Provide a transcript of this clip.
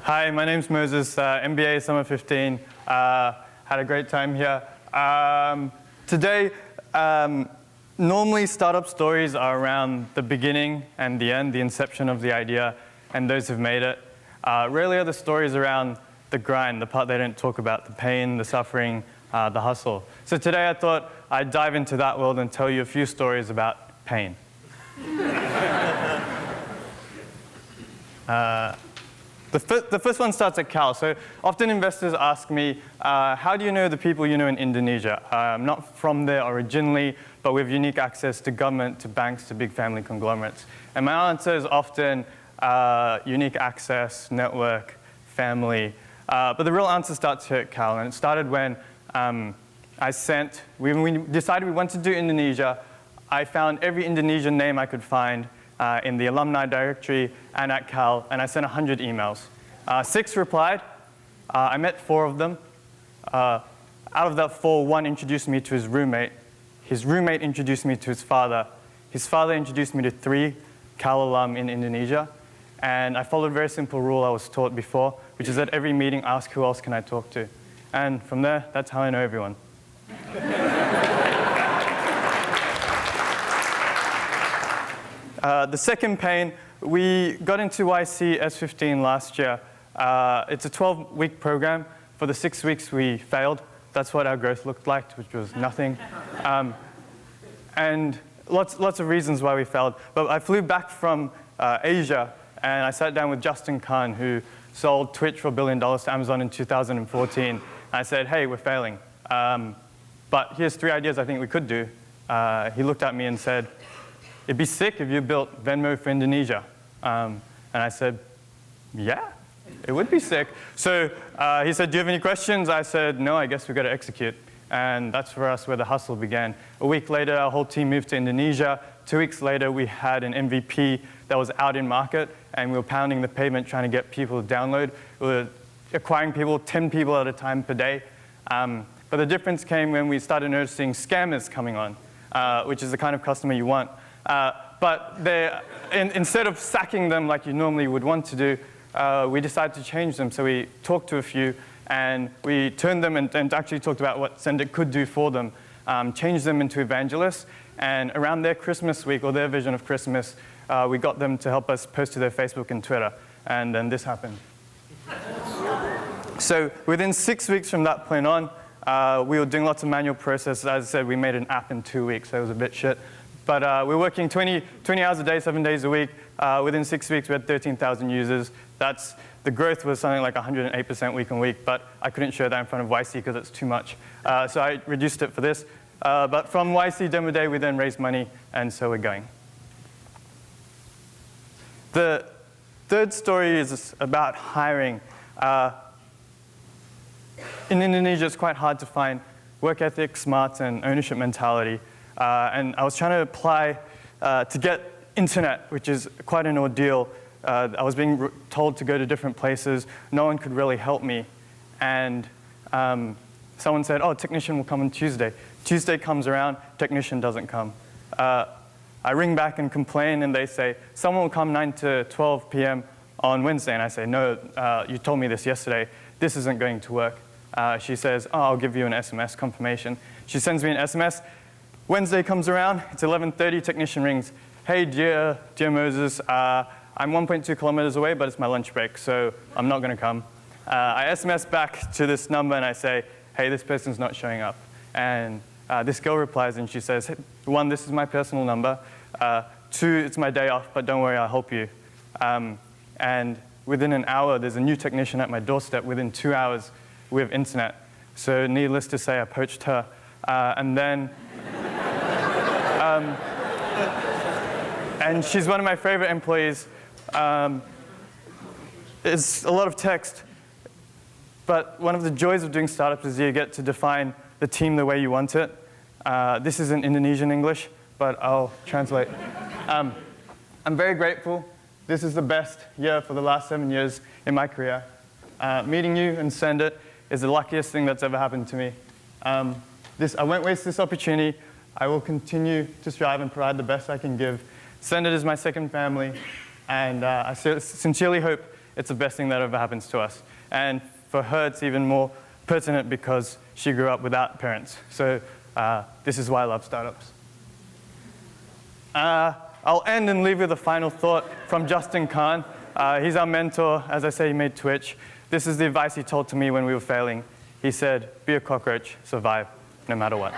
Hi, my name's Moses, MBA Summer 15. Had a great time here. Today, normally startup stories are around the beginning and the end, the inception of the idea, and those who've made it. Rarely are the stories around the grind, the part they don't talk about, the pain, the suffering, the hustle. So today I thought I'd dive into that world and tell you a few stories about pain. The first one starts at Cal. So often investors ask me, how do you know the people you know in Indonesia? I'm not from there originally, but we have unique access to government, to banks, to big family conglomerates. And my answer is often unique access, network, family. But the real answer starts here at Cal. And it started when when we decided we wanted to do Indonesia. I found every Indonesian name I could find in the alumni directory and at Cal, and I sent 100 emails. 6 replied. I met 4 of them. Out of that 4, 1 introduced me to his roommate. His roommate introduced me to his father. His father introduced me to 3 Cal alum in Indonesia. And I followed a very simple rule I was taught before, which is at every meeting, ask who else can I talk to. And from there, that's how I know everyone. The second pain, we got into YC S15 last year. It's a 12-week program. For the 6 weeks, we failed. That's what our growth looked like, which was nothing. And lots of reasons why we failed. But I flew back from Asia, and I sat down with Justin Khan, who sold Twitch for $1 billion to Amazon in 2014. And I said, hey, we're failing. But here's 3 ideas I think we could do. He looked at me and said, it'd be sick if you built Venmo for Indonesia. And I said, yeah, it would be sick. So he said, do you have any questions? I said, no, I guess we've got to execute. And that's for us where the hustle began. A week later, our whole team moved to Indonesia. 2 weeks later, we had an MVP that was out in market, and we were pounding the pavement trying to get people to download. We were acquiring people, 10 people at a time per day. But the difference came when we started noticing scammers coming on, which is the kind of customer you want. But instead of sacking them like you normally would want to do, we decided to change them. So we talked to a few, and we turned them and actually talked about what Xendit could do for them, changed them into evangelists. And around their Christmas week, or their vision of Christmas, we got them to help us post to their Facebook and Twitter. And then this happened. So within 6 weeks from that point on, we were doing lots of manual processes. As I said, we made an app in 2 weeks, so it was a bit shit. But we're working 20 hours a day, 7 days a week. Within 6 weeks, we had 13,000 users. The growth was something like 108% week on week, but I couldn't show that in front of YC because it's too much. So I reduced it for this. But from YC Demo Day, we then raised money, and so we're going. The third story is about hiring. In Indonesia, it's quite hard to find work ethic, smarts, and ownership mentality. And I was trying to apply to get internet, which is quite an ordeal. I was being told to go to different places. No one could really help me. And someone said, oh, technician will come on Tuesday. Tuesday comes around, technician doesn't come. I ring back and complain, and they say, someone will come 9 to 12 p.m. on Wednesday. And I say, no, you told me this yesterday. This isn't going to work. She says, oh, I'll give you an SMS confirmation. She sends me an SMS. Wednesday comes around, it's 11:30, technician rings. Hey, dear Moses, I'm 1.2 kilometers away, but it's my lunch break, so I'm not gonna come. I SMS back to this number and I say, hey, this person's not showing up. And this girl replies and she says, hey, 1, this is my personal number. 2, it's my day off, but don't worry, I'll help you. And within an hour, there's a new technician at my doorstep. Within 2 hours, we have internet. So needless to say, I poached her. And then and she's one of my favorite employees. It's a lot of text, but one of the joys of doing startups is you get to define the team the way you want it. This is in Indonesian English, but I'll translate. I'm very grateful. This is the best year for the last 7 years in my career. Meeting you and Xendit is the luckiest thing that's ever happened to me. I won't waste this opportunity. I will continue to strive and provide the best I can give. Xendit is my second family, and I sincerely hope it's the best thing that ever happens to us. And for her, it's even more pertinent because she grew up without parents. So this is why I love startups. I'll end and leave with a final thought from Justin Khan. He's our mentor. As I say, he made Twitch. This is the advice he told to me when we were failing. He said, be a cockroach, survive, no matter what.